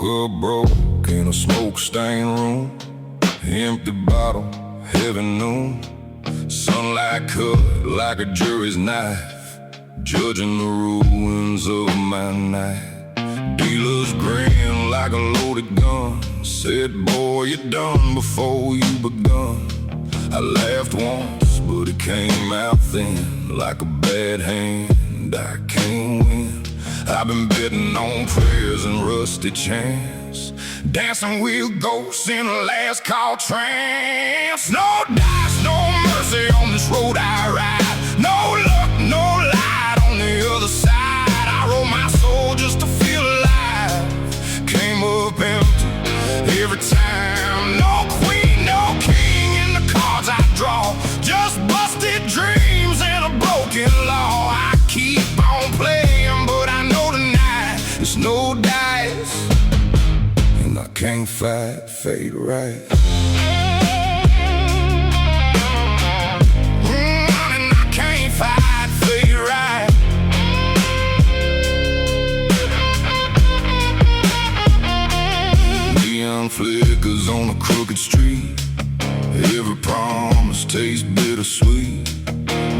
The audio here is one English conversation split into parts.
Woke up broke in a smoke-stained room. Empty bottle, heavy noon. Sunlight cut like a jury's knife, judging the ruins of my night. Dealers grin like a loaded gun. Said, boy, you're done before you begun. I laughed once, but it came out thin. Like a bad hand, I can't win. I've been betting on prayers and rusty chance, dancing with ghosts in a last call trance. No dice, no mercy on this road I ride. No luck, no light on the other side. I roll my soul just to feel alive. Came up empty every time. No queen, no king in the cards I draw. Just busted dreams and a broken law. I keep on playing, but I know tonight it's no dice, and I can't fight fate right. And I can't fight fate right. Neon flickers on a crooked street. Every promise tastes bittersweet.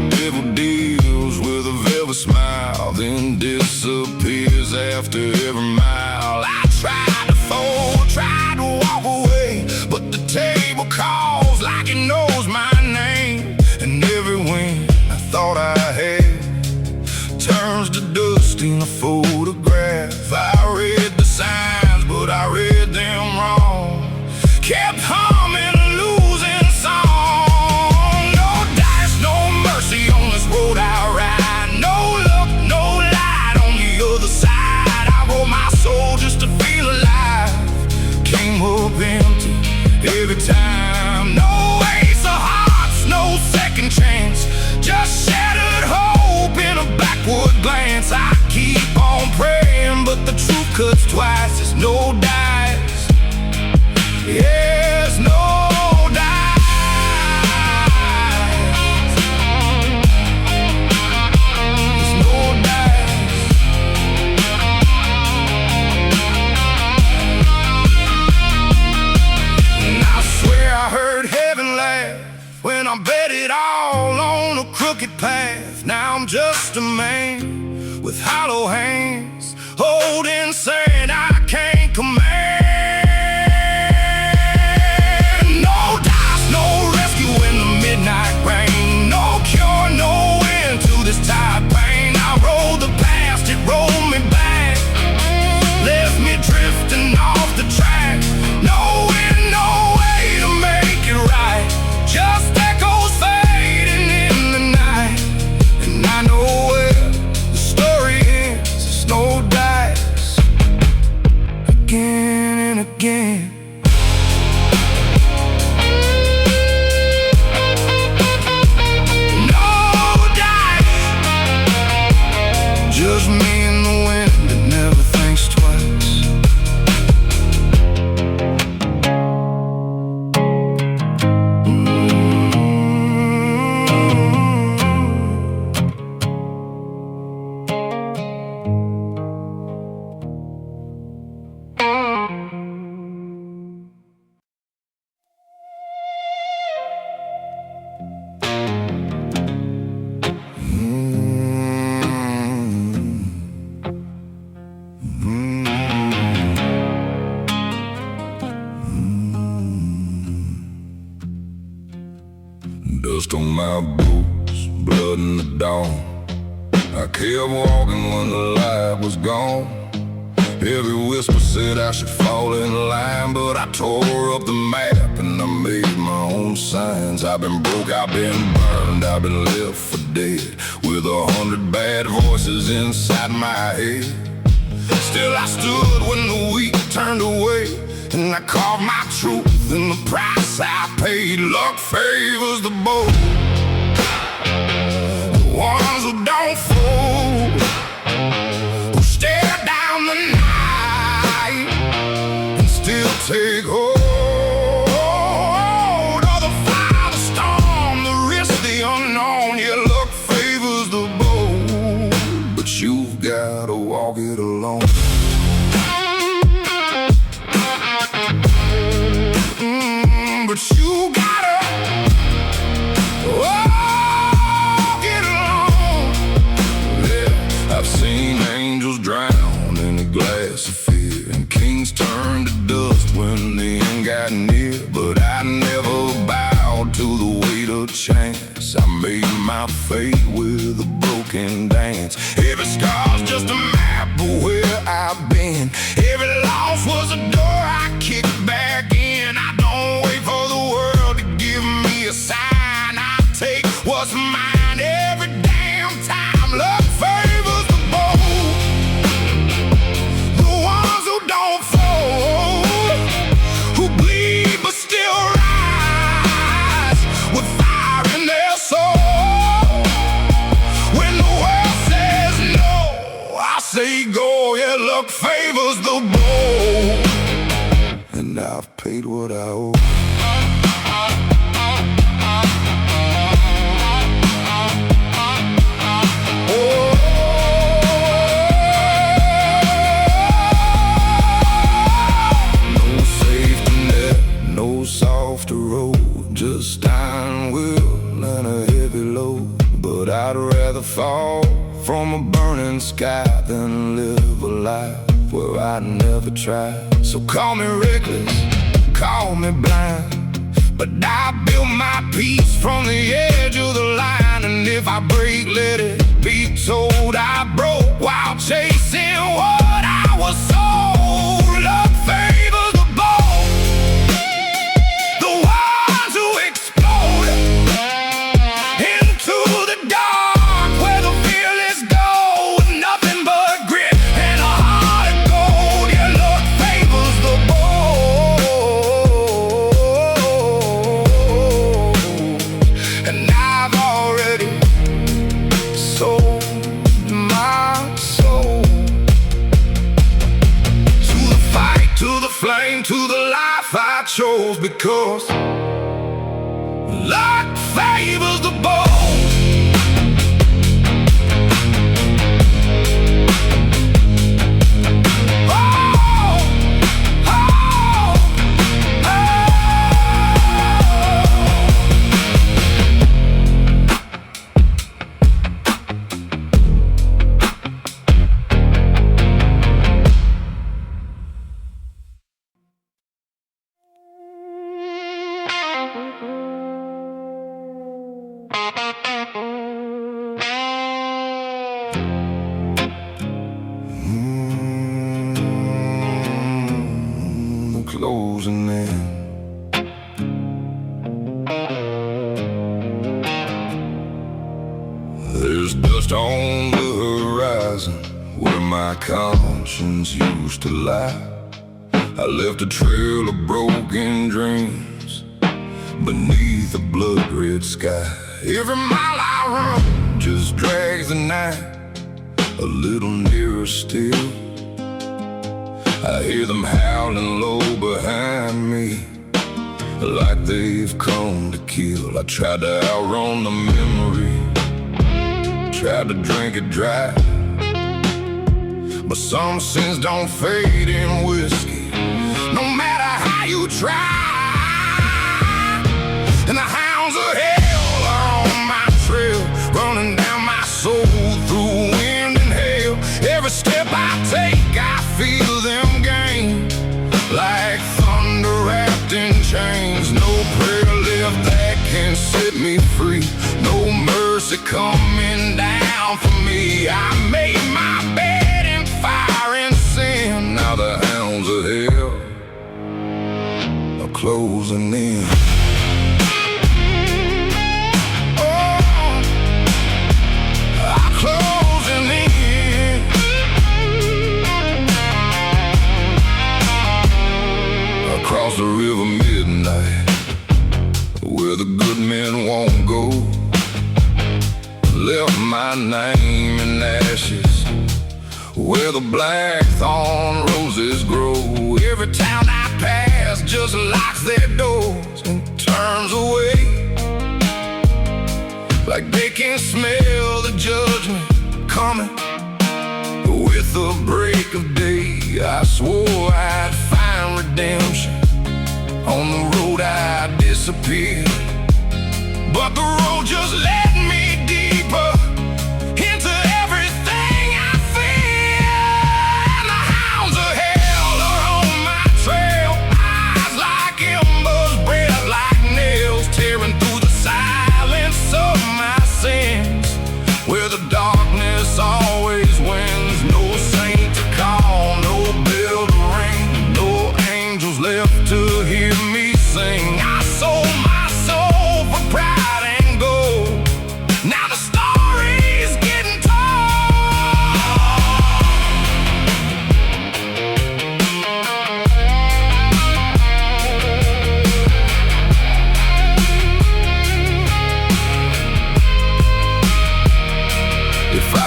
Devil deals with a velvet smile, then disappears after every mile. I tried to fold, tried to walk away, but the table calls like it knows my name. And every win I thought I had turns to dust in a photograph. I read the signs, but I read them wrong. Kept humming a losing song. No dice, no mercy on this road I ride. No luck, no light on the other side. I roll my soul just to feel alive. Came up empty every time. No ace of hearts, no second chance. Just shattered hope in a backward glance. I keep on praying, but the truth cuts twice. There's no dice. Yes, no dice. There's no dice. And I swear I heard heaven laugh when I bet it all on a crooked path. Now I'm just a man with hollow hands, holding sand I can't command. Midnight rain, no cure, no end to this tired pain. I rolled the past, it rolled me back, left me drifting off the track. No wind, no way to make it right, just echoes fading in the night. And I know where the story ends, it's no dice. Again and again. Just me and the wind that never thinks twice. Dust on my boots, blood in the dawn. I kept walking when the light was gone. Every whisper said I should fall in line, but I tore up the map and I made my own signs. I've been broke, I've been burned, I've been left for dead, with 100 bad voices inside my head. Still I stood when the weak turned away, and I carved my truth in the price I paid. Luck favors the bold, the ones who don't fold, who stare down the night and still take hold of the fire, the storm, the risk, the unknown. Yeah, luck favors the bold, but you've gotta walk it alone. chance. I made my fate with a broken dance. Every scar's just a map of where I've been. Every loss was a door I kicked back in. I don't wait for the world to give me a sign. I take what's mine every damn time. Luck favors the bold, the ones who don't fold, who bleed but still rise with fire in their soul. When the world says no, I say go. Yeah, luck favors the bold, and I've paid what I owe. Softer road, just iron will and a heavy load. But I'd rather fall from a burning sky than live a life where I never tried. So call me reckless, call me blind, but I built my peace from the edge of the line. And if I break, let it be told I broke while chasing what I was sold. Luck favors the bold, the ones who explode into the dark where the fearless go with nothing but grit and a heart of gold. Yeah, luck favors the bold, and I've already sold my soul to the fight, to the flame, to the life I chose, because luck favors the bold. Closing in. There's dust on the horizon where my conscience used to lie. I left a trail of broken dreams beneath a blood-red sky. Every mile I run just drags the night a little nearer still. I hear them howling low behind me, like they've come to kill. I tried to outrun the memory, tried to drink it dry, but some sins don't fade in whiskey, no matter how you try. And the hounds of hell are on my trail, running down my soul through wind and hail. Every step I take, I feel them gain, like thunder wrapped in chains. No prayer left that can set me free, no mercy coming down for me. I made my bed in fire and sin. Now the hounds of hell are closing in. Closing in. Across the river midnight, where the good men won't go, left my name in ashes, where the blackthorn roses grow. Every town I pass just locks their doors and turns away, like they can smell the judgment coming with the break of day. I swore I'd find redemption on the road I disappeared, but the road just led me deeper into everything I fear. And the hounds of hell are on my trail, eyes like embers, breath like nails, tearing through the silence of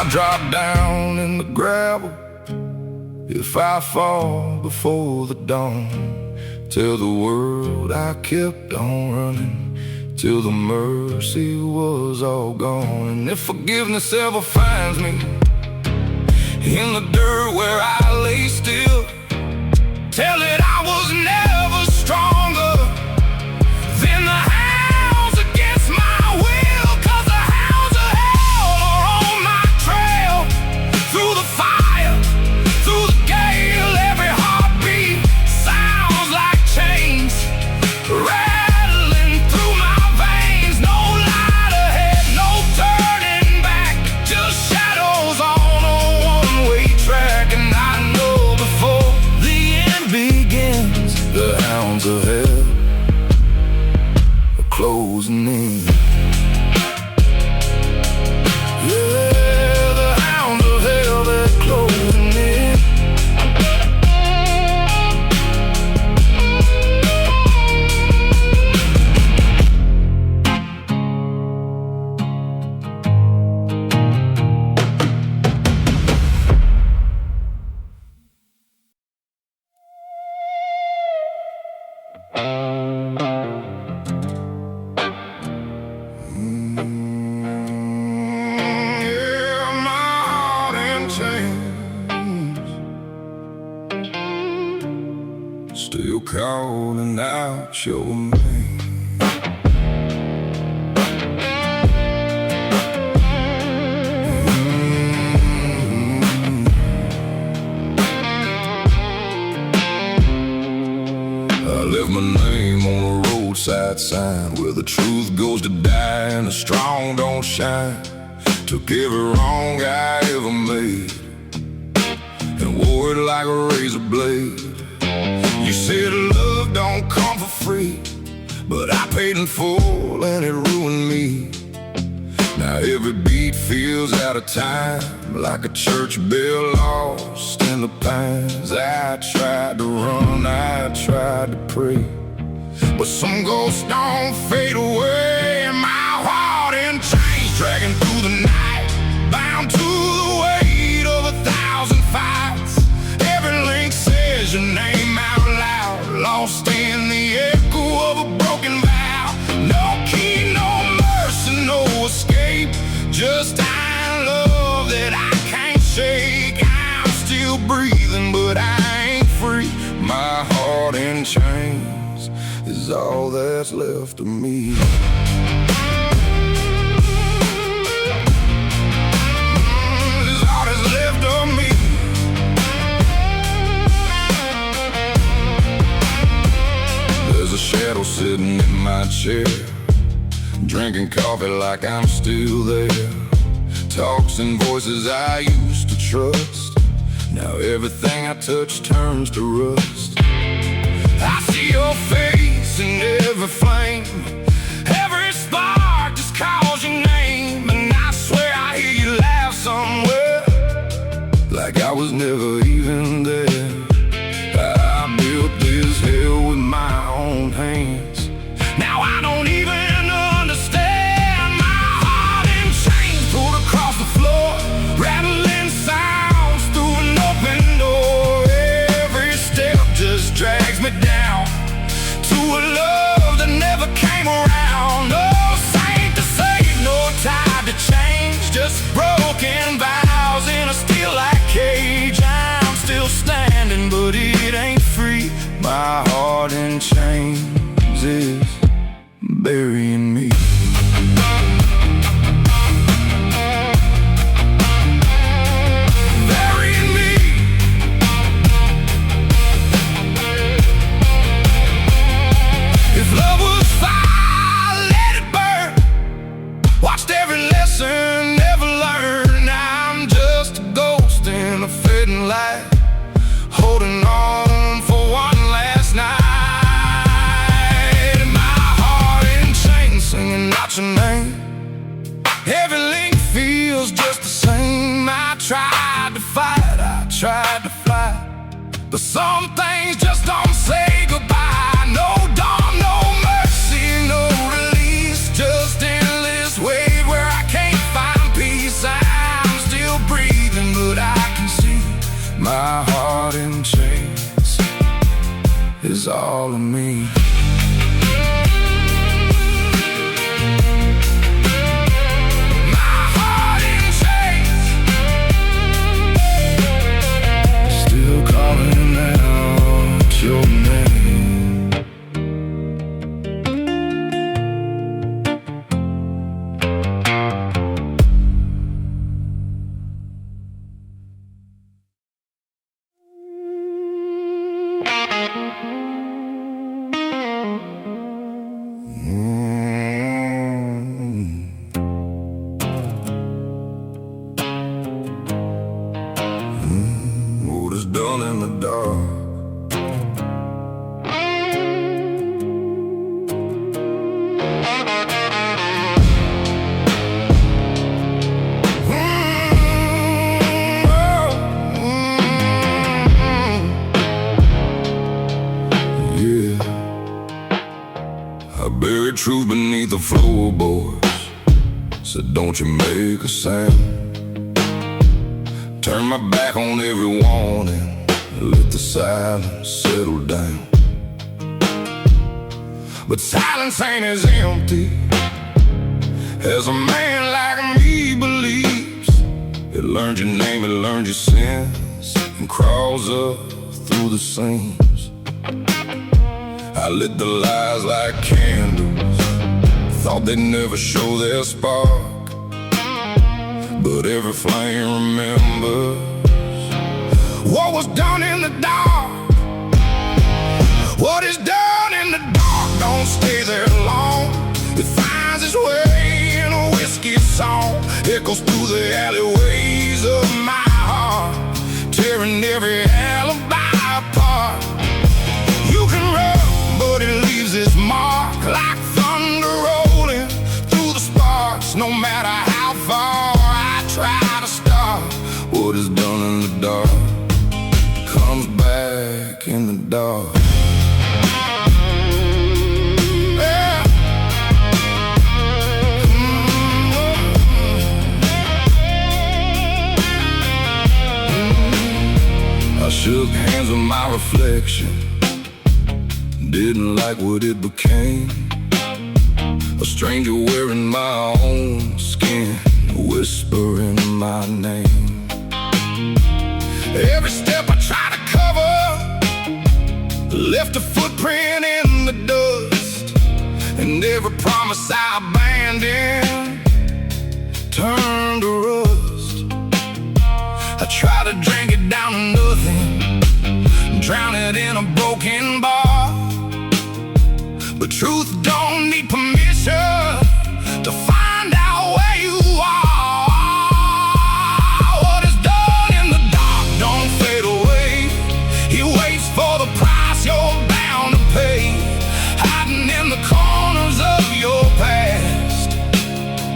I'll drop down in the gravel if I fall before the dawn. Tell the world I kept on running till the mercy was all gone. And if forgiveness ever finds me in the dirt where I lay still, tell it I was never stronger than the hounds against my will. 'Cause the hounds of hell are on my trail. Through the fire, through the gale, every heartbeat sounds like chains rattling through my veins. No light ahead, no turning back, just shadows on a one-way track. And I know before the end begins, the hounds of hell are closing in. Yeah, the hounds of hell, they're closing in. Yeah, my heart in chains, still calling out your name. I left my name on a roadside sign where the truth goes to die and the strong don't shine. Took every wrong I ever made and wore it like a razor blade. You said love don't come for free, but I paid in full and it ruined me. Now every beat feels out of time, like a church bell lost in the pines. I tried to run, I tried to pray, but some ghosts don't fade away. My heart in chains, dragging through the night, bound to the weight of 1,000 fights. Every link says your name out loud, lost in the echo of a broken vow. No key, no mercy, no escape, just iron love that I can't shake. I'm still breathing, but I ain't free. My heart in chains is all that's left of me. Is all that's left of me. There's a shadow sitting in my chair, drinking coffee like I'm still there. Talks and voices I used to trust, now everything I touch turns to rust. I see your face in every flame, every spark just calls your name. And I swear I hear you laugh somewhere, like I was never even there. I built this hell with my own hands, now I don't even understand. My heart in chains, pulled across the floor, rattling sounds through an open door. Every step just drags me down to a love that never came around. No saint to save, no tide to change, just broken vows in a steel like cage. I'm still standing, but it ain't free. My heart in chains is burying me. Burying me. If love was fire, let it burn. Watched every lesson, never learned. I'm just a ghost in a fading light, holding on for one last night. My heart in chains, singing out your name. Every link feels just the same. I tried to fight, I tried to fight, but some things just don't say goodbye. No dawn, no mercy, no release, just endless wait where I can't find peace. I'm still is all of me. My heart in chains, still calling out your name. What is done in the dark? Yeah, I buried truth beneath the floorboards. Said, don't you make a sound. Turn my back on every warning, let the silence settle down. But silence ain't as empty as a man like me believes. It learned your name, it learned your sins, and crawls up through the seams. I lit the lies like candles, thought they'd never show their spark. But every flame remembers what was done in the dark. What is done in the dark don't stay there long. It finds its way in a whiskey song, echoes through the alleyways of my heart, tearing every alibi apart. You can run, but it leaves its mark like thunder rolling through the sparks. No matter how far try to stop, what is done in the dark comes back in the dark. Yeah. I shook hands with my reflection, didn't like what it became. A stranger wearing my own skin, whispering my name. Every step I try to cover left a footprint in the dust, and every promise I abandoned turned to rust. I try to drink it down to nothing, drown it in a broken bar, but truth don't need permission to find out where you are. For the price you're bound to pay, hiding in the corners of your past,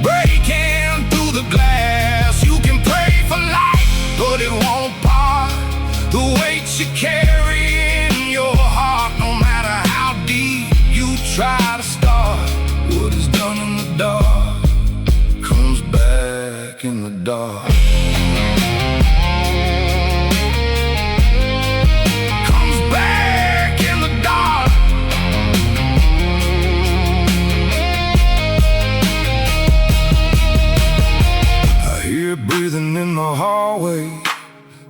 breaking through the glass. You can pray for light, but it won't part the weight you carry in your heart. No matter how deep you try to start, what is done in the dark comes back in the dark. Breathing in the hallway,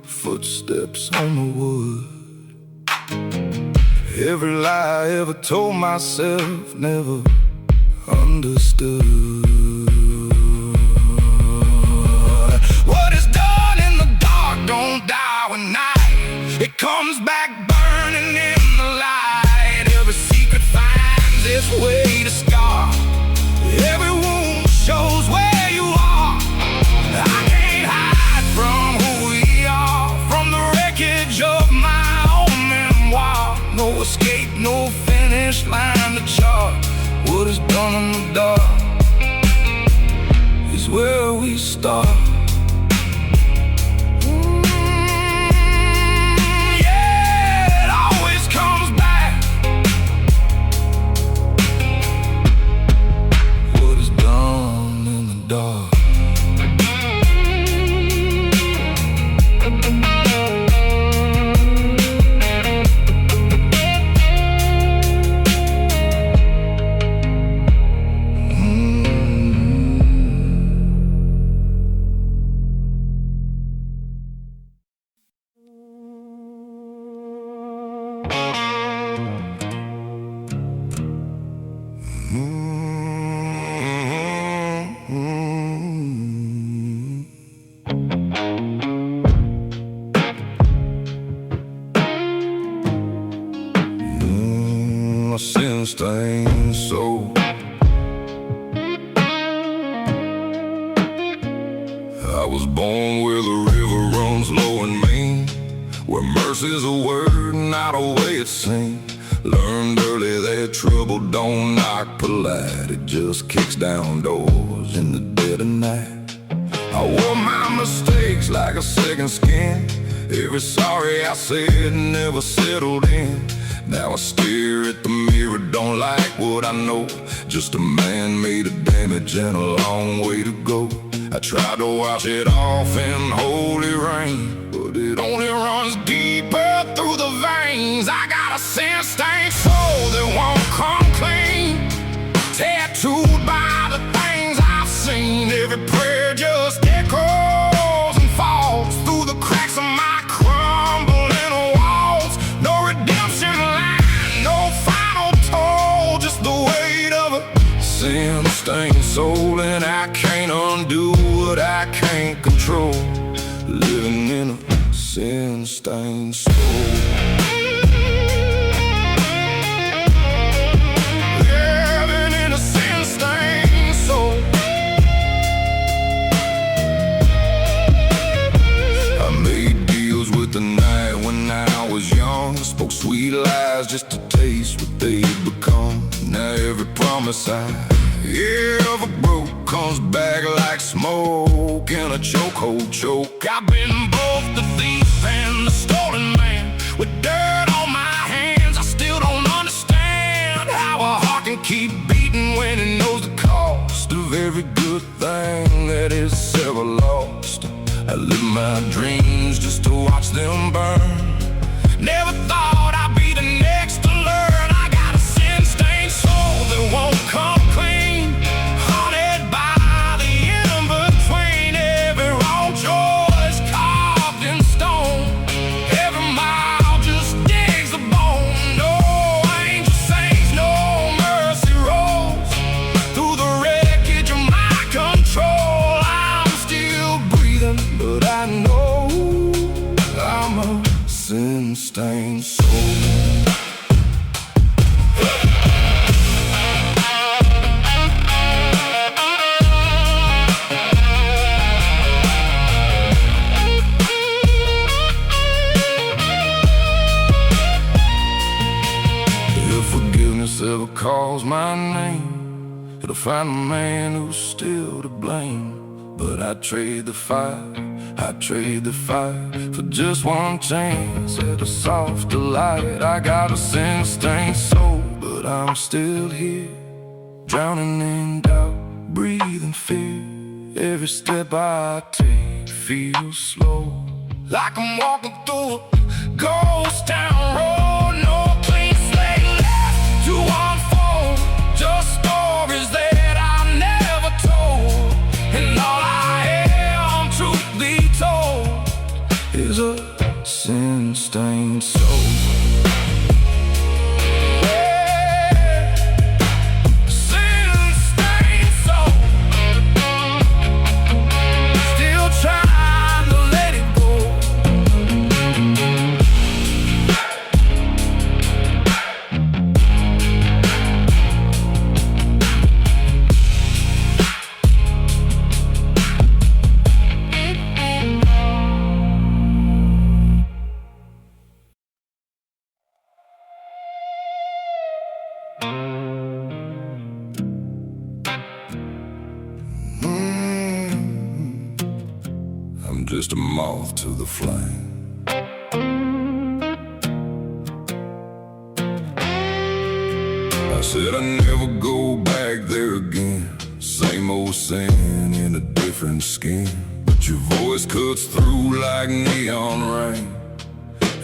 footsteps on the wood. Every lie I ever told myself, never understood. What is done in the dark don't die with night. It comes back burning in the light. Every secret finds its way to scar. Every wound shows where you are. I can't hide from who we are, from the wreckage of my own memoir. No escape, no finish line to chart. What is done in the dark is where we start. Yeah, it always comes back. What is done in the dark. sin-stained soul. I was born where the river runs low and mean, where mercy's a word, not a way it seemed. Learned early that trouble don't knock polite, it just kicks down doors in the dead of night. I wore my mistakes like a second skin. Every sorry I said never settled in. Now I stare at the mirror, don't like what I know. Just a man made of damage and a long way to go. I tried to wash it off in holy rain, but it only runs deeper through the veins. I got a sin-stained soul that won't come clean, tattooed by the things I've seen. Every prayer just echoes and falls through the cracks of my crumbling walls. No redemption line, no final toll, just the weight of a sin-stained soul. And I can't undo what I can't control, living in a sin-stained soul. Living in a sin-stained soul. I made deals with the night when I was young, spoke sweet lies just to taste what they'd become. Now every promise I ever broke comes back like smoke in a chokehold choke. I've been both the thief and the stolen man, with dirt on my hands. I still don't understand how a heart can keep beating when it knows the cost of every good thing that is ever lost. I live my dreams just to watch them burn. Never thought I'd be the next to learn. I got a sin-stained soul that won't come clean, haunted by the in-between. Every wrong choice carved in stone, every mile just digs a bone. No angel saints, no mercy rolls through the wreckage of my control. I'm still breathing, but I know I'm a sin-stained soul. If forgiveness ever calls my name, it'll find a man who's still to blame. But I'd trade the fire, I'd trade the fire for just one chance at a softer light. I got a sin-stained soul, but I'm still here, drowning in doubt, breathing fear. Every step I take feels slow, like I'm walking through a ghost town road. No clean slate left to unfold, just stories that I never told. And all I am, truth be told, is a sin-stained soul. I'm just a moth to the flame. I said I'd never go back there again. Same old sin in a different skin, but your voice cuts through like neon rain.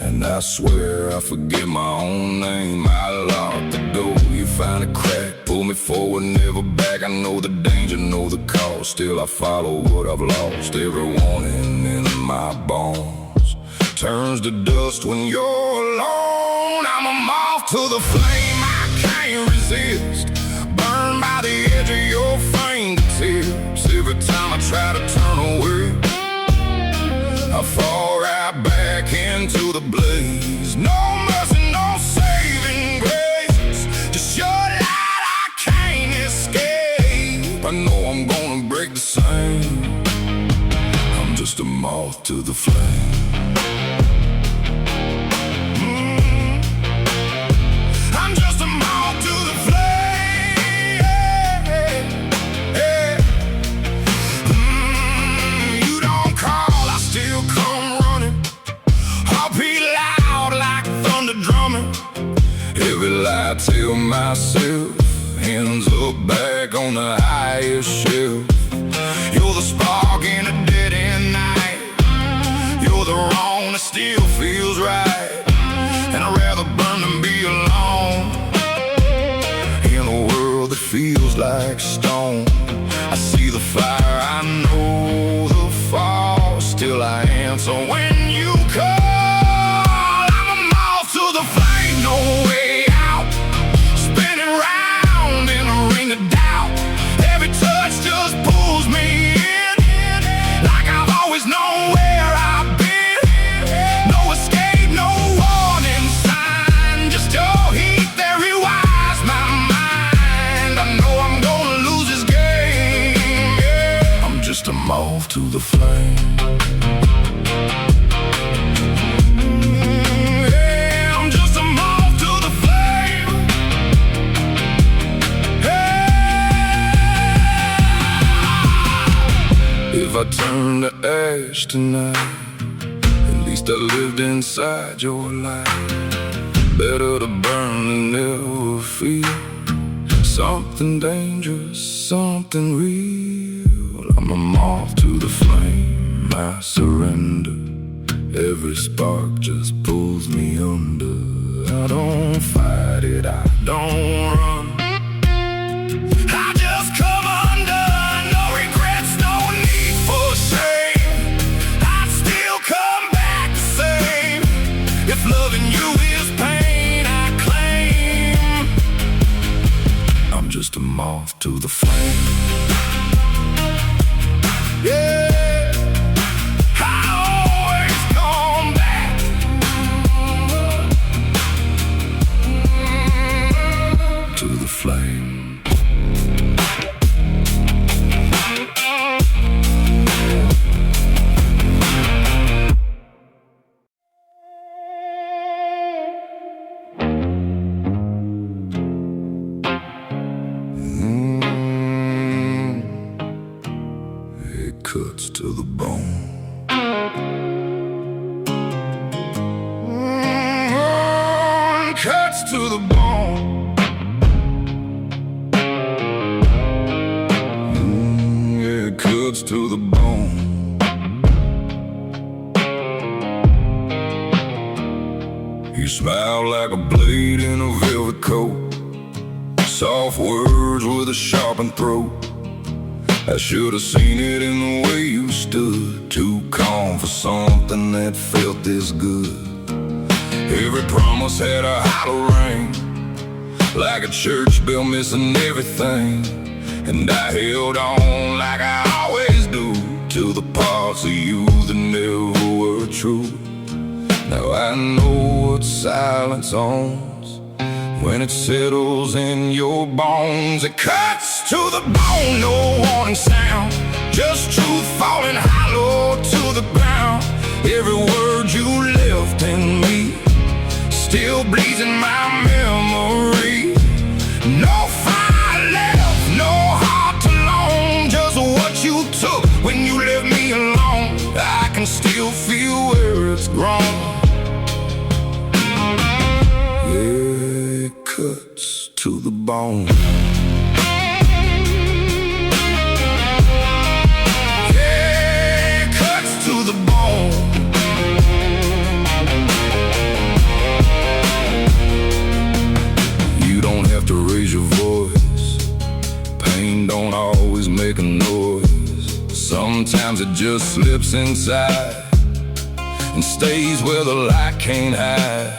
And I swear I forget my own name. I lock the door, you find a crack, pull me forward, never back. I know the danger, know the cost, still I follow what I've lost. Every warning in my bones turns to dust when you're alone. I'm a moth to the flame, I can't resist, burned by the edge of your fingertips. Every time I try to turn away, I fall right back into the blaze. No mercy, no saving grace, just shut flame. I'm just a moth to the flame. I'm just a moth to the flame. You don't call, I still come running. I'll be loud like thunder drumming. Every lie I tell myself ends up back on the highest shelf. You're the spark in a dead-end night. You're the wrong that still feels right. And I'd rather burn than be alone in a world that feels like stone. I see the fire, I know the fall. Still I answer when you call. I'm a moth to the flame, no way out. Spinning round in a ring of doubt. Every touch just pulls me in, like I've always known where I've been. No escape, no warning sign. Just your heat that rewires my mind. I know I'm gonna lose this game, yeah. I'm just a moth to the flame. If I turn to ash tonight, at least I lived inside your light. Better to burn than never feel something dangerous, something real. I'm a moth to the flame, I surrender. Every spark just pulls me under. I don't fight it, I don't run. I just come undone, no regrets, no need for shame. I'd still come back the same. If loving you is pain, I claim I'm just a moth to the flame. Yeah. Flame. It cuts to the bone. Cuts to the bone. Cuts to the bone. You smile like a blade in a velvet coat. Soft words with a sharpened throat. I should have seen it in the way you stood. Too calm for something that felt this good. Every promise had a hollow ring, like a church bell missing everything. And I held on like I always do, to the parts of you that never were true. Now I know what silence owns, when it settles in your bones. It cuts to the bone, no warning sound, just truth falling hollow to the ground. Every word you left in me still bleeds in my memory. No fire left, no heart alone, just what you took when you left me alone. I can still feel where it's grown. Yeah, it cuts to the bone. Yeah, it cuts to the bone. You don't have to raise your voice. Pain don't always make a noise. Sometimes it just slips inside and stays where the light can't hide.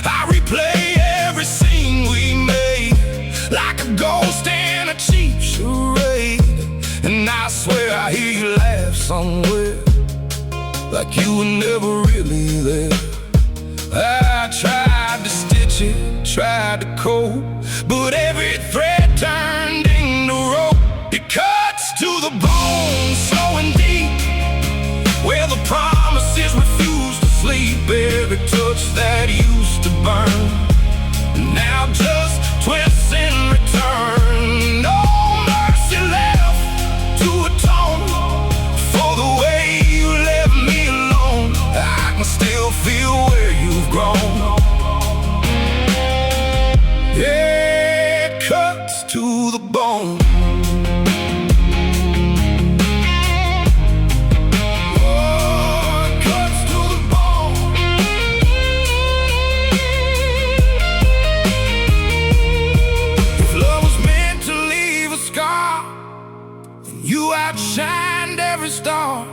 I replay every scene we made, like a ghost in a cheap charade. And I swear I hear you laugh somewhere, like you were never really there. I tried to stitch it, tried to cope, but every thread turned into rope. It cuts to the bone, every star.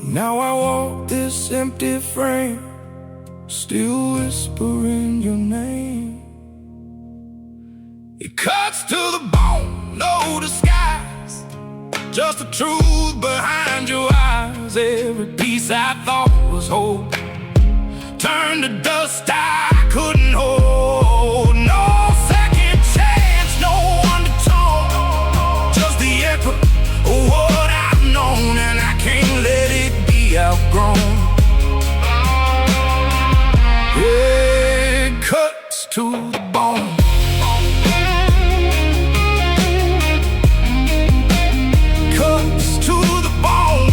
Now I walk this empty frame, still whispering your name. It cuts to the bone, no disguise, just the truth behind your eyes. Every piece I thought was whole turned to dust I couldn't hold. No second chance, no undertone, just the echo of what I've known, and I can't let it be outgrown. It cuts to the bone. Cuts to the bone.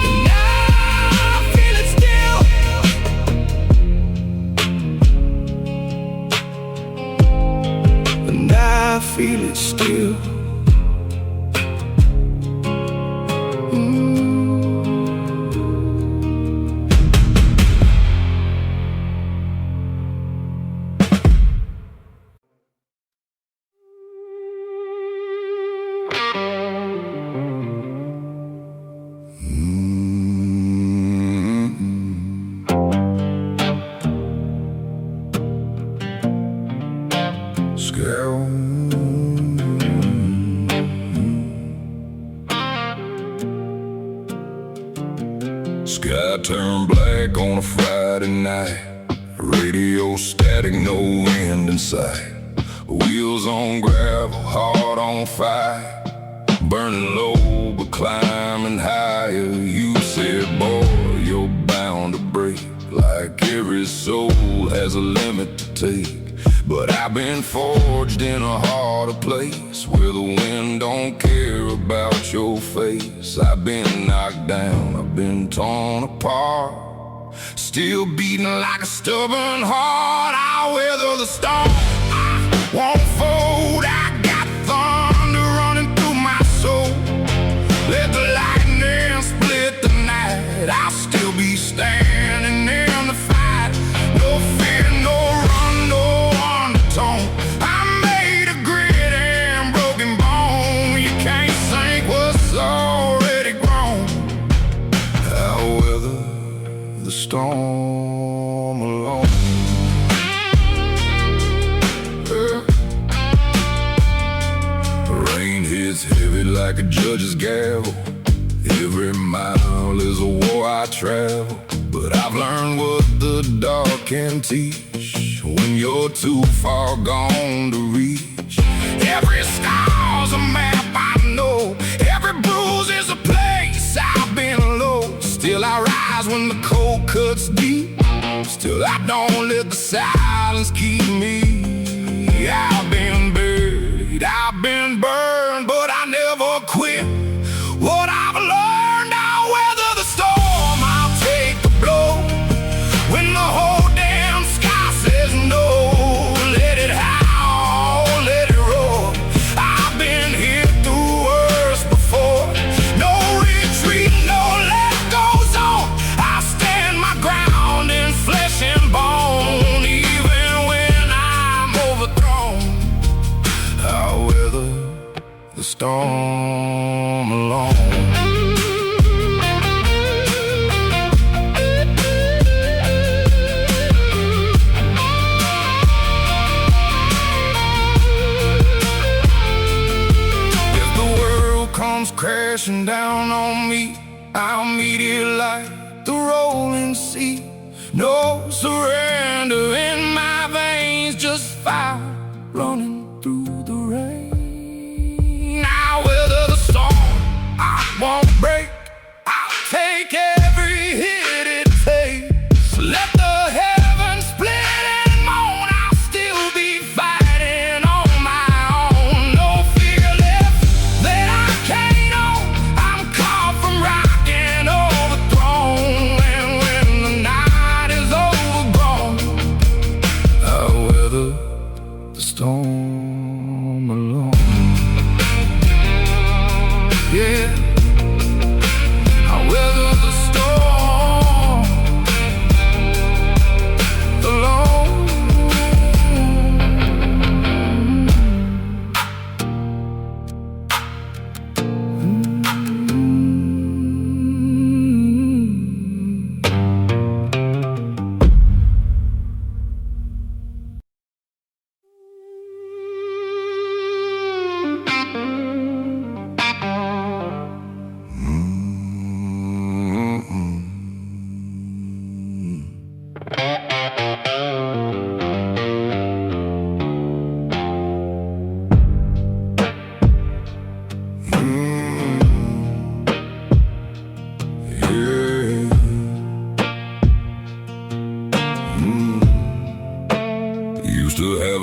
And I feel it still. And I feel it still. Sky turned black on a Friday night, radio static, no end in sight. Wheels on gravel, heart on fire, burning low but climbing higher. You said, boy, you're bound to break, like every soul has a limit to take. But I've been forged in a harder place, where the wind don't care about your face. I've been knocked down, I've been torn apart, still beating like a stubborn heart. I'll weather the storm, I won't fold. I got thunder running through my soul. Let the lightning split the night, I'll still be standing in the fight. No fear, no run, no undertone. I'm made of grit and broken bone. You can't sink what's already grown. I'll weather the storm alone. Rain hits heavy like a judge's gavel. Every mile is a war I travel. But I've learned what the dark can teach, when you're too far gone to reach. Every scar's a map I know, every bruise is a place I've been low. Still I rise when the cold cuts deep, still I don't let the silence keep me. I've been buried, I've been burned, but I never quit. What I've learned, I'll weather the storm, I'll take the blow. When the whole damn sky says no, let it howl, let it roar. I've been here through worse before. No retreat, no let goes on. I stand my ground in flesh and bone. Even when I'm overthrown, I'll weather the storm alone. Comes crashing down on me, I'll meet it like the rolling sea. No surrender in my veins, just fire running through the rain. I'll weather the storm, I won't break, I'll take every hit it takes. Let the heavens split and moan, I'll still be fighting on my own. No fear left that I can't own, I'm caught from rocking overthrown. And when the night is overgrown, I'll weather the storm.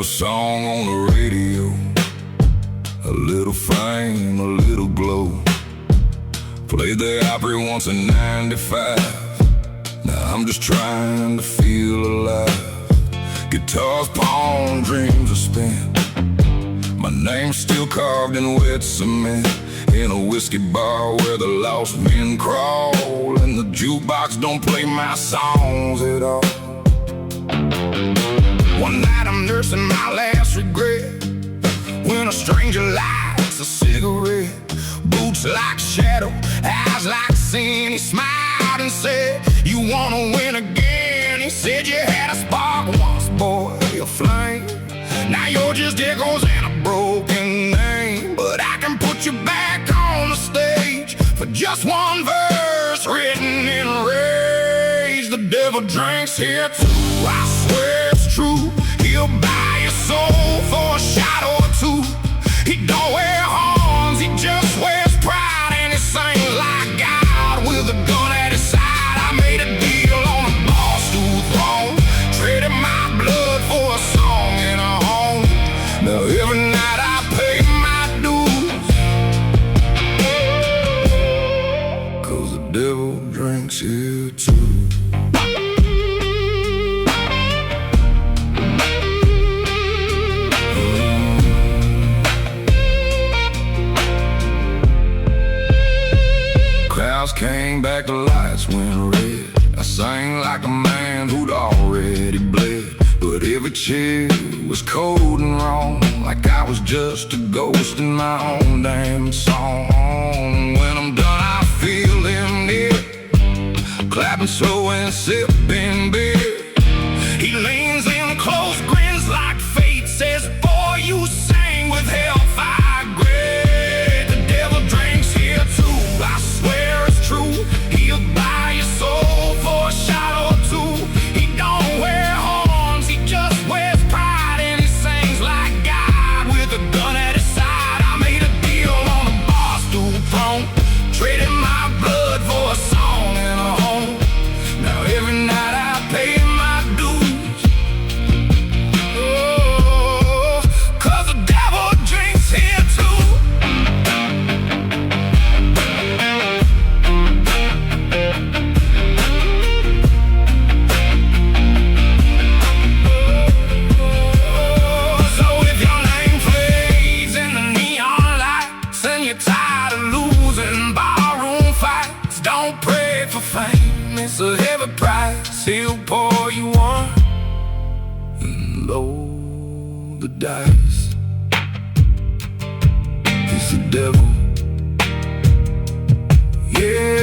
song on the radio, a little fame, a little glow. Played the Opry once in '95. Now I'm just trying to feel alive. Guitars, palm, dreams are spent. My name's still carved in wet cement, in a whiskey bar where the lost men crawl, and the jukebox don't play my songs at all. One night I'm nursing my last regret, when a stranger lights a cigarette. Boots like shadow, eyes like sin. He smiled and said, "You wanna win again?" He said, "You had a spark once, boy, a flame. Now you're just echoes and a broken name. But I can put you back on the stage for just one verse written in rage. The devil drinks here too, I swear it's true. He'll buy your soul for a shot or two. He don't wear horns, he just wears pride, and he sings like God with a gun at his side. I made a deal on a bar stool throne, traded my blood for a song and a home. Now every night I pay my dues, 'cause the devil drinks here too. Came back, the lights went red. I sang like a man who'd already bled, but every chair was cold and wrong, like I was just a ghost in my own damn song. When I'm done I feel him near, clapping slow and sipping beer. He leans in close, grins like fate, says, "Boy, you sang with hellfire great." The devil drinks here too, I swear it's true. He'll buy your soul for a shot or two. He don't wear horns, he just wears pride, and he sings like God with a gun at his side. I made a deal on a bar stool throne, traded my blood for a song and a home. Now every night I pay my dues, oh, 'cause the devil drinks here too. So if your name fades in the neon lights and you're tired of losing barroom fights, don't pray for fame, it's a heavy price. He'll pour you one and load the dice. It's the devil, yeah.